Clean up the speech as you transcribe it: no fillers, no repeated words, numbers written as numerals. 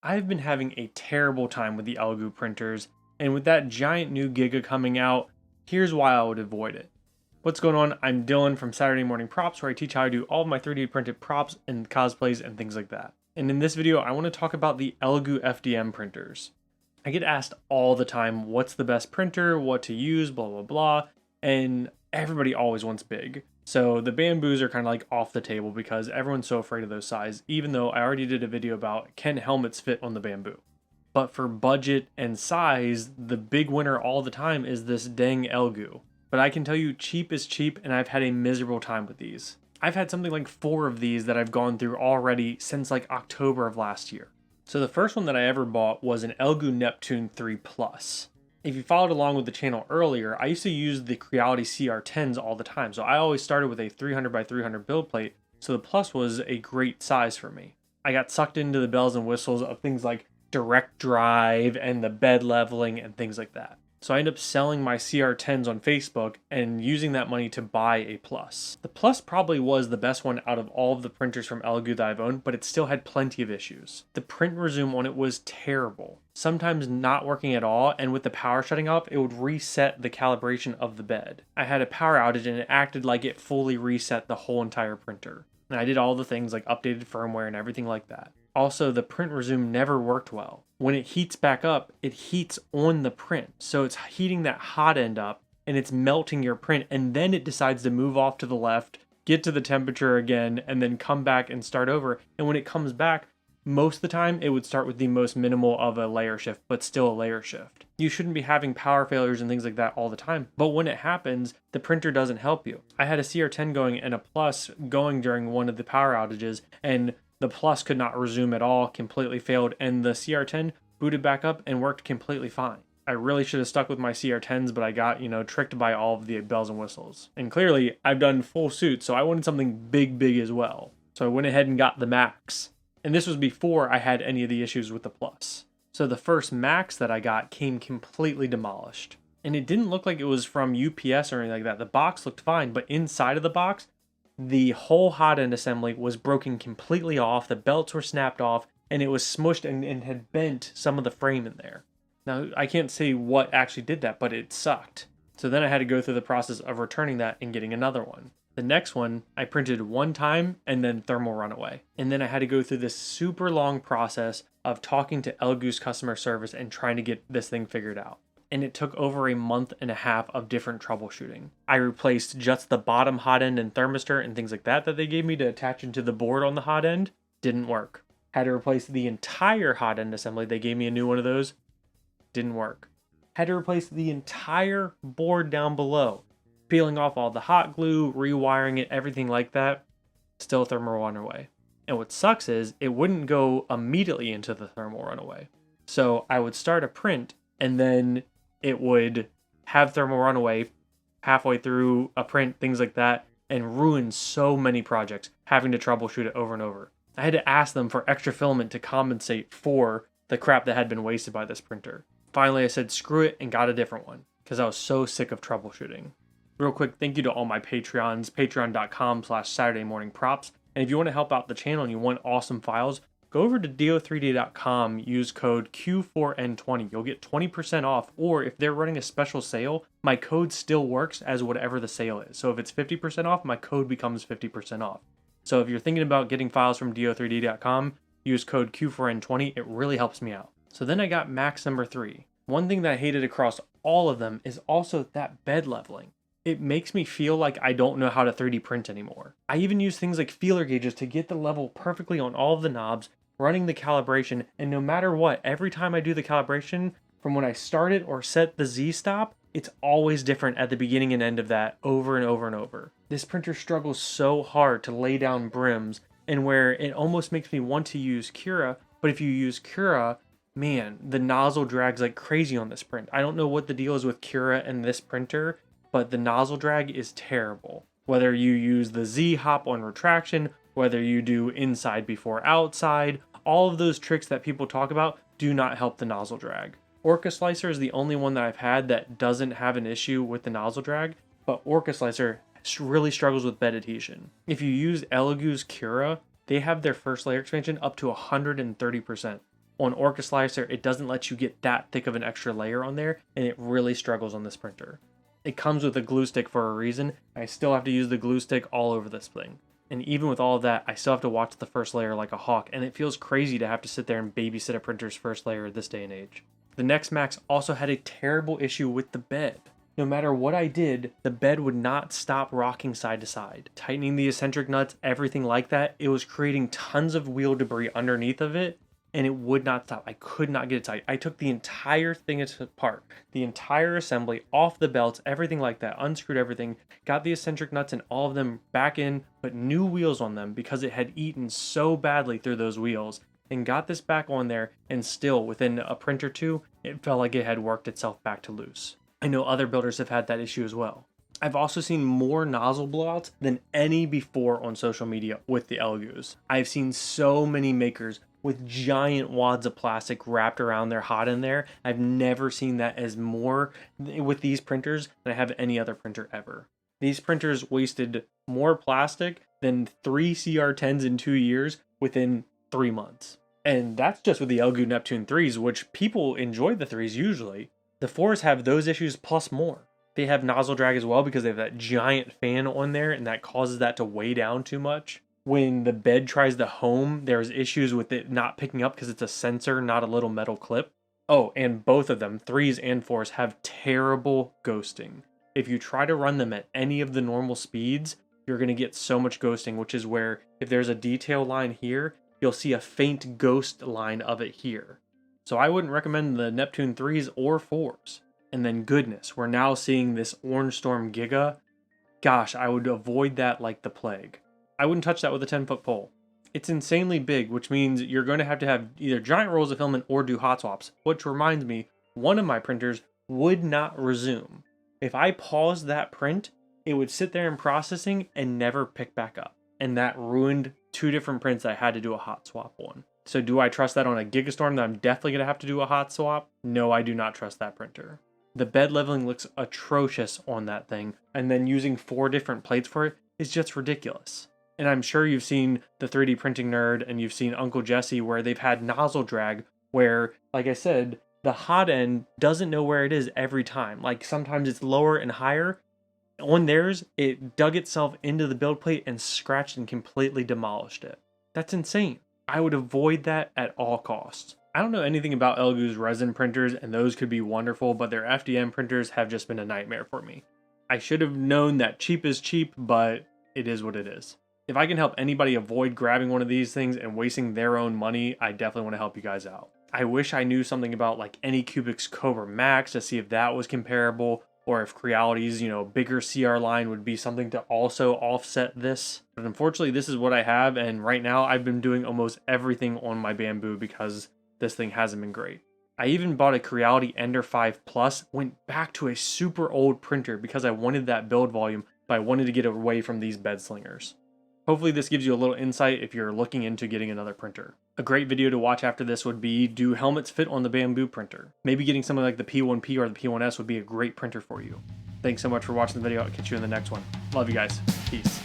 I've been having a terrible time with the Elegoo printers, and with that giant new Giga coming out, here's why I would avoid it. What's going on? I'm Dylan from Saturday Morning Props, where I teach how to do all of my 3D printed props and cosplays and things like that. And in this video, I want to talk about the Elegoo FDM printers. I get asked all the time, what's the best printer, what to use, blah, blah, blah, and everybody always wants big. So the bamboos are kind of like off the table because everyone's so afraid of those size, even though I already did a video about can helmets fit on the bamboo. But for budget and size, the big winner all the time is this dang Elegoo. But I can tell you cheap is cheap, and I've had a miserable time with these. I've had something like 4 of these that I've gone through already since like October of last year. So the first one that I ever bought was an Elegoo Neptune 3 Plus. If you followed along with the channel earlier, I used to use the Creality CR10s all the time, so I always started with a 300 by 300 build plate, so the Plus was a great size for me. I got sucked into the bells and whistles of things like direct drive and the bed leveling and things like that. So I ended up selling my CR10s on Facebook and using that money to buy a Plus. The Plus probably was the best one out of all of the printers from Elegoo that I've owned, but it still had plenty of issues. The print resume on it was terrible, sometimes not working at all, and with the power shutting off, it would reset the calibration of the bed. I had a power outage and it acted like it fully reset the whole entire printer. And I did all the things like updated firmware and everything like that. Also, the print resume never worked well. When it heats back up, it heats on the print. So it's heating that hot end up and it's melting your print, and then it decides to move off to the left, get to the temperature again, and then come back and start over. And when it comes back, most of the time it would start with the most minimal of a layer shift, but still a layer shift. You shouldn't be having power failures and things like that all the time, but when it happens, the printer doesn't help you. I had a CR10 going and a Plus going during one of the power outages, and the Plus could not resume at all, completely failed, and the CR10 booted back up and worked completely fine. I really should have stuck with my CR10s, but I got, tricked by all of the bells and whistles. And clearly, I've done full suits, so I wanted something big as well. So I went ahead and got the Max. And this was before I had any of the issues with the Plus. So the first Max that I got came completely demolished. And it didn't look like it was from UPS or anything like that. The box looked fine, but inside of the box, the whole hot end assembly was broken completely off, the belts were snapped off, and it was smushed and had bent some of the frame in there. Now, I can't say what actually did that, but it sucked. So then I had to go through the process of returning that and getting another one. The next one, I printed one time and then thermal runaway. And then I had to go through this super long process of talking to Elegoo's customer service and trying to get this thing figured out. And it took over a month and a half of different troubleshooting. I replaced just the bottom hot end and thermistor and things like that they gave me to attach into the board on the hot end. Didn't work. Had to replace the entire hot end assembly. They gave me a new one of those. Didn't work. Had to replace the entire board down below. Peeling off all the hot glue, rewiring it, everything like that. Still thermal runaway. And what sucks is it wouldn't go immediately into the thermal runaway. So I would start a print and then it would have thermal runaway halfway through a print, things like that, and ruin so many projects, having to troubleshoot it over and over. I had to ask them for extra filament to compensate for the crap that had been wasted by this printer. Finally, I said screw it and got a different one because I was so sick of troubleshooting. Real quick, thank you to all my Patreons, patreon.com/SaturdayMorningProps. And if you want to help out the channel and you want awesome files, go over to do3d.com, use code Q4N20. You'll get 20% off, or if they're running a special sale, my code still works as whatever the sale is. So if it's 50% off, my code becomes 50% off. So if you're thinking about getting files from do3d.com, use code Q4N20. It really helps me out. So then I got Max number 3. One thing that I hated across all of them is also that bed leveling. It makes me feel like I don't know how to 3D print anymore. I even use things like feeler gauges to get the level perfectly on all of the knobs, running the calibration, and no matter what, every time I do the calibration, from when I start it or set the Z-stop, it's always different at the beginning and end of that over and over and over. This printer struggles so hard to lay down brims, and where it almost makes me want to use Cura, but if you use Cura, man, the nozzle drags like crazy on this print. I don't know what the deal is with Cura and this printer, but the nozzle drag is terrible. Whether you use the Z-hop on retraction, whether you do inside before outside, all of those tricks that people talk about do not help the nozzle drag. Orca Slicer is the only one that I've had that doesn't have an issue with the nozzle drag, but Orca Slicer really struggles with bed adhesion. If you use Elegoo's Cura, they have their first layer expansion up to 130%. On Orca Slicer, it doesn't let you get that thick of an extra layer on there, and it really struggles on this printer. It comes with a glue stick for a reason. I still have to use the glue stick all over this thing. And even with all of that, I still have to watch the first layer like a hawk, and it feels crazy to have to sit there and babysit a printer's first layer this day and age. The Next Max also had a terrible issue with the bed. No matter what I did, the bed would not stop rocking side to side. Tightening the eccentric nuts, everything like that, it was creating tons of wheel debris underneath of it, and it would not stop. I could not get it tight. I took the entire thing apart, the entire assembly, off the belts, everything like that, unscrewed everything, got the eccentric nuts and all of them back in, put new wheels on them because it had eaten so badly through those wheels, and got this back on there, and still, within a print or two, it felt like it had worked itself back to loose. I know other builders have had that issue as well. I've also seen more nozzle blowouts than any before on social media with the Elegoos. I've seen so many makers with giant wads of plastic wrapped around their hot end there. I've never seen that as more with these printers than I have any other printer ever. These printers wasted more plastic than 3 CR10s in 2 years within 3 months. And that's just with the Elegoo Neptune 3s, which people enjoy the 3s usually. The 4s have those issues plus more. They have nozzle drag as well because they have that giant fan on there, and that causes that to weigh down too much. When the bed tries to home, there's issues with it not picking up because it's a sensor, not a little metal clip. Oh, and both of them, 3s and 4s, have terrible ghosting. If you try to run them at any of the normal speeds, you're going to get so much ghosting, which is where if there's a detail line here, you'll see a faint ghost line of it here. So I wouldn't recommend the Neptune 3s or 4s. And then goodness, we're now seeing this OrangeStorm Giga. Gosh, I would avoid that like the plague. I wouldn't touch that with a 10-foot pole. It's insanely big, which means you're going to have either giant rolls of filament or do hot swaps. Which reminds me, one of my printers would not resume. If I paused that print, it would sit there in processing and never pick back up. And that ruined 2 different prints I had to do a hot swap on. So do I trust that on a Gigastorm that I'm definitely going to have to do a hot swap? No, I do not trust that printer. The bed leveling looks atrocious on that thing, and then using 4 different plates for it is just ridiculous. And I'm sure you've seen the 3D Printing Nerd and you've seen Uncle Jesse where they've had nozzle drag where, like I said, the hot end doesn't know where it is every time. Like sometimes it's lower and higher. On theirs, it dug itself into the build plate and scratched and completely demolished it. That's insane. I would avoid that at all costs. I don't know anything about Elegoo's resin printers, and those could be wonderful, but their FDM printers have just been a nightmare for me. I should have known that cheap is cheap, but it is what it is. If I can help anybody avoid grabbing one of these things and wasting their own money, I definitely want to help you guys out. I wish I knew something about like Anycubic's Cobra Max to see if that was comparable, or if Creality's, bigger CR line would be something to also offset this. But unfortunately, this is what I have, and right now I've been doing almost everything on my Bamboo because this thing hasn't been great. I even bought a Creality Ender 5 Plus, went back to a super old printer because I wanted that build volume, but I wanted to get away from these bed slingers. Hopefully this gives you a little insight if you're looking into getting another printer. A great video to watch after this would be, do helmets fit on the Bamboo printer? Maybe getting something like the P1P or the P1S would be a great printer for you. Thanks so much for watching the video. I'll catch you in the next one. Love you guys. Peace.